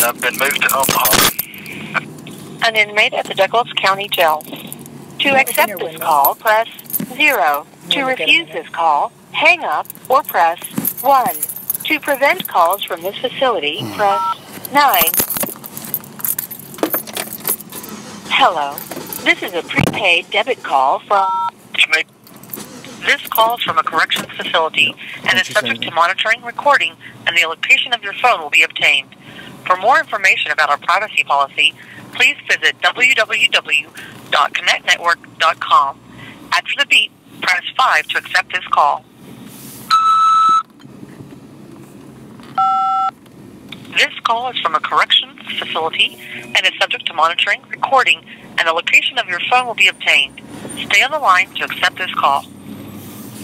and I've been moved to Omaha. An inmate at the Douglas County Jail. To accept this call, press 0. To refuse this call, hang up or press 1. To prevent calls from this facility, press 9. Hello. This is a prepaid debit call from... This call is from a corrections facility and is subject to monitoring, recording, and the location of your phone will be obtained. For more information about our privacy policy, please visit www.connectnetwork.com. After the beep, press 5 to accept this call. This call is from a corrections facility and is subject to monitoring, recording, and the location of your phone will be obtained. Stay on the line to accept this call.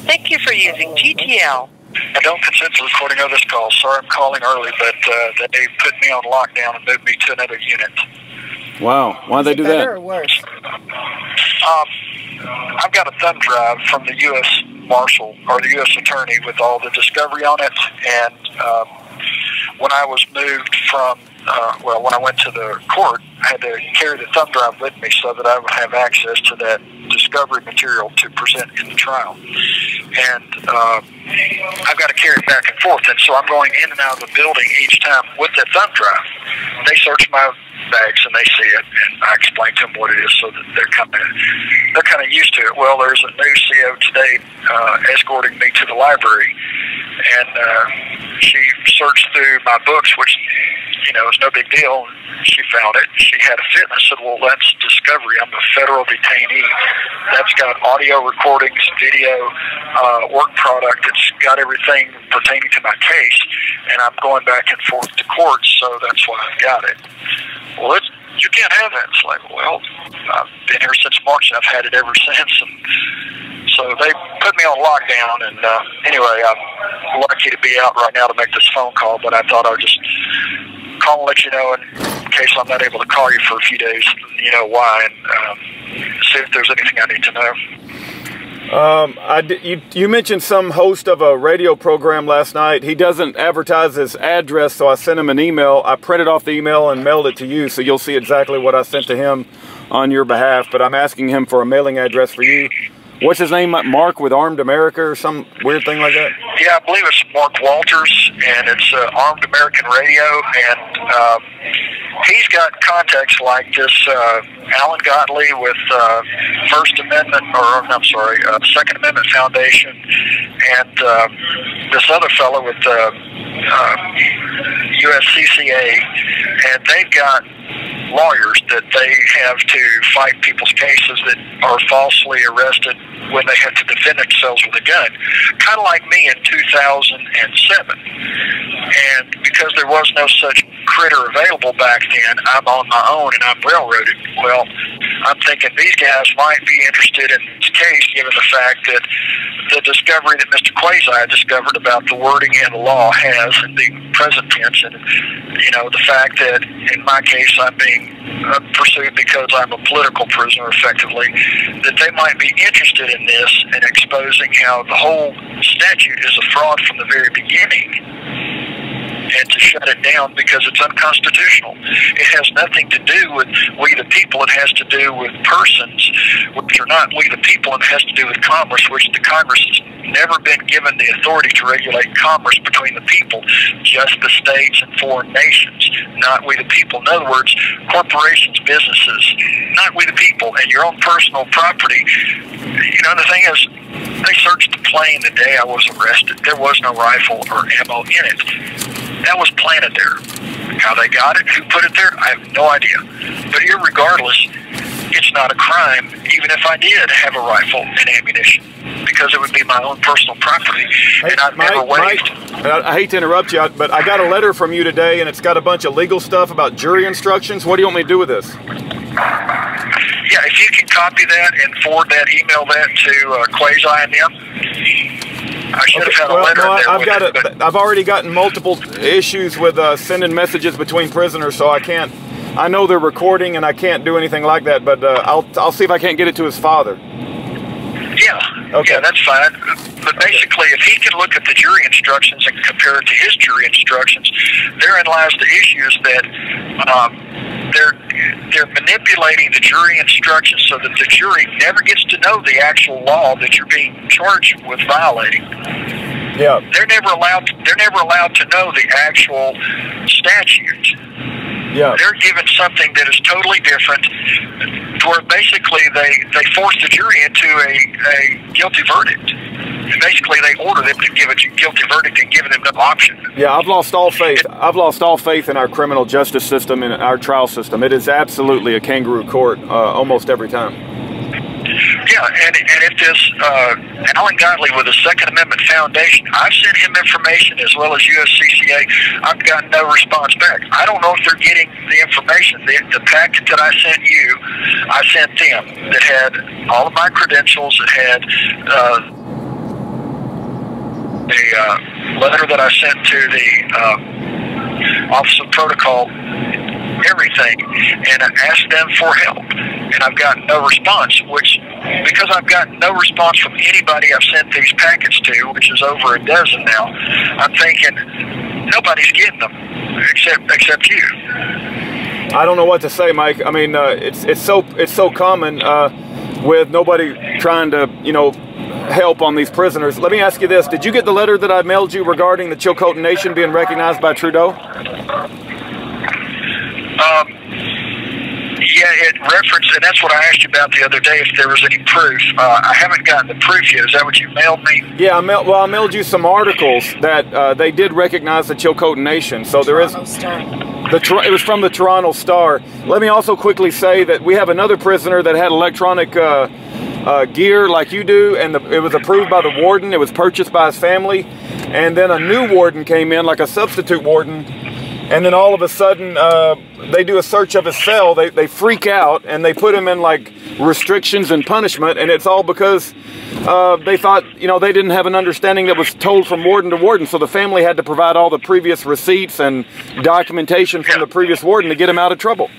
Thank you for using GTL. I don't consent to recording of this call. Sorry I'm calling early, but they put me on lockdown and moved me to another unit. Wow. Why'd they do that? Better or worse? I've got a thumb drive from the U.S. Marshal, or the U.S. Attorney, with all the discovery on it, and when I was moved from, when I went to the court, I had to carry the thumb drive with me so that I would have access to that discovery material to present in the trial. And I've got to carry it back and forth, and so I'm going in and out of the building each time with that thumb drive. They search my bags and they see it, and I explain to them what it is so that they're kind of used to it. Well, there's a new CO today escorting me to the library, and she searched through my books, which, you know, is no big deal. She found it. She had a fit, and I said, well, that's discovery. I'm a federal detainee. That's got audio recordings, video, work product. It's got everything pertaining to my case, and I'm going back and forth to court, so that's why I've got it. Well, you can't have that. It's like, well, I've been here since March, and I've had it ever since, and so they put me on lockdown, and anyway, I'm lucky to be out right now to make this phone call, but I thought I would just call and let you know in case I'm not able to call you for a few days, you know why, and see if there's anything I need to know. You mentioned some host of a radio program last night. He doesn't advertise his address, so I sent him an email. I printed off the email and mailed it to you, so you'll see exactly what I sent to him on your behalf, but I'm asking him for a mailing address for you. What's his name? Mark with Armed America or some weird thing like that? Yeah, I believe it's Mark Walters, and it's Armed American Radio, and he's got contacts like this Alan Gottlieb with Second Amendment Foundation, and this other fellow with USCCA, and they've got lawyers that they have to fight people's cases that are falsely arrested when they have to defend themselves with a gun, kind of like me in 2007. And because there was no such critter available back then, I'm on my own and I'm railroaded. Well, I'm thinking these guys might be interested in this case, given the fact that the discovery that Mr. Quasi discovered about the wording in the law has in the present tense, and you know, the fact that in my case I'm being pursued because I'm a political prisoner, effectively, that they might be interested in this and exposing how the whole statute is a fraud from the very beginning, and to shut it down because it's unconstitutional. It has nothing to do with we the people. It has to do with persons, which are not we the people, and it has to do with commerce, which the Congress has never been given the authority to regulate commerce between the people, just the states and foreign nations, not we the people. In other words, corporations, businesses, not we the people, and your own personal property. You know, the thing is, they searched the plane the day I was arrested. There was no rifle or ammo in it. That was planted there. How they got it, who put it there, I have no idea. But irregardless, it's not a crime, even if I did have a rifle and ammunition, because it would be my own personal property, and I've never waived. I hate to interrupt you, but I got a letter from you today, and it's got a bunch of legal stuff about jury instructions. What do you want me to do with this? Yeah, if you can copy that and forward that, email that to Quasi and them. I should have had a letter there. I've already gotten multiple issues with sending messages between prisoners, so I can't. I know they're recording, and I can't do anything like that. But I'll see if I can't get it to his father. Yeah. Okay. Yeah, that's fine. But basically, if he can look at the jury instructions and compare it to his jury instructions, therein lies the issues that They're manipulating the jury instructions so that the jury never gets to know the actual law that you're being charged with violating. Yeah. They're never allowed to know the actual statute. Yeah. They're given something that is totally different, where basically they force the jury into a guilty verdict. And basically, they order them to give a guilty verdict and giving them no option. Yeah, I've lost all faith. I've lost all faith in our criminal justice system and our trial system. It is absolutely a kangaroo court almost every time. Yeah, and if this Alan Godley with the Second Amendment Foundation, I've sent him information as well as USCCA. I've gotten no response back. I don't know if they're getting the information. The packet that I sent you, I sent them that had all of my credentials. It had the letter that I sent to the Office of Protocol, everything, and I asked them for help, and I've gotten no response, which, because I've gotten no response from anybody I've sent these packets to, which is over a dozen now, I'm thinking nobody's getting them except you. I don't know what to say, Mike. I mean, it's so common with nobody trying to, help on these prisoners. Let me ask you this. Did you get the letter that I mailed you regarding the Chilcotin Nation being recognized by Trudeau? Yeah, it referenced, and that's what I asked you about the other day, if there was any proof. I haven't gotten the proof yet. Is that what you mailed me? Yeah, I mailed you some articles that they did recognize the Chilcotin Nation. So there is... It was from the Toronto Star. Let me also quickly say that we have another prisoner that had electronic gear like you do, and it was approved by the warden. It was purchased by his family, and then a new warden came in, like a substitute warden, and then all of a sudden they do a search of his cell. They freak out, and they put him in like restrictions and punishment, and it's all because they thought, they didn't have an understanding that was told from warden to warden, so the family had to provide all the previous receipts and documentation from the previous warden to get him out of trouble.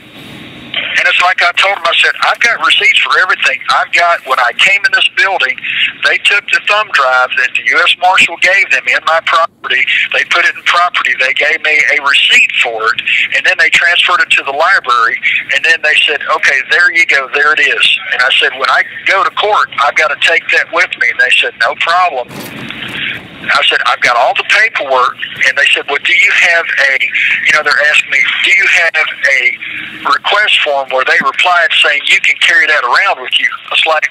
And it's like I told him, I said, I've got receipts for everything. I've got, when I came in this building, they took the thumb drive that the U.S. Marshal gave them in my property. They put it in property. They gave me a receipt for it, and then they transferred it to the library, and then they said, okay, there you go, there it is. And I said, when I go to court, I've got to take that with me. And they said, no problem. I said, I've got all the paperwork, and they said, well, do you have they're asking me, do you have a request form where they replied saying you can carry that around with you? I was like,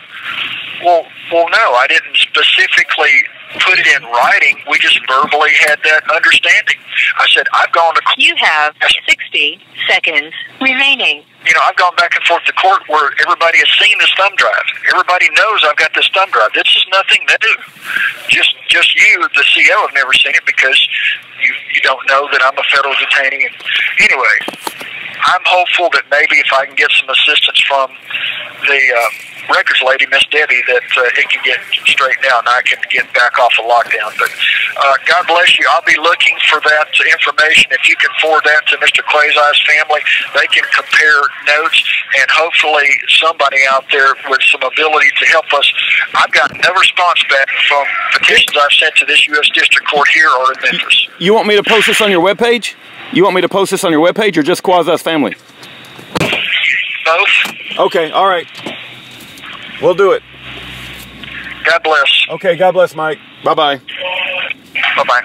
well, no, I didn't specifically put it in writing. We just verbally had that understanding. I said, I've gone to court. You have 60 seconds remaining. I've gone back and forth to court where everybody has seen this thumb drive. Everybody knows I've got this thumb drive. This is nothing new. Just you, the CO, have never seen it because you don't know that I'm a federal detainee. And anyway, I'm hopeful that maybe if I can get some assistance from the records lady, Miss Debbie, that it can get straightened out and I can get back off of lockdown. But God bless you. I'll be looking for that information. If you can forward that to Mr. Quasi's family, they can compare notes, and hopefully somebody out there with some ability to help us. I've got no response back from petitions I've sent to this U.S. District Court here or in Memphis. You want me to post this on your webpage? You want me to post this on your webpage or just Quasi's family? Both. Okay, all right. We'll do it. God bless. Okay, God bless, Mike. Bye-bye. Bye-bye.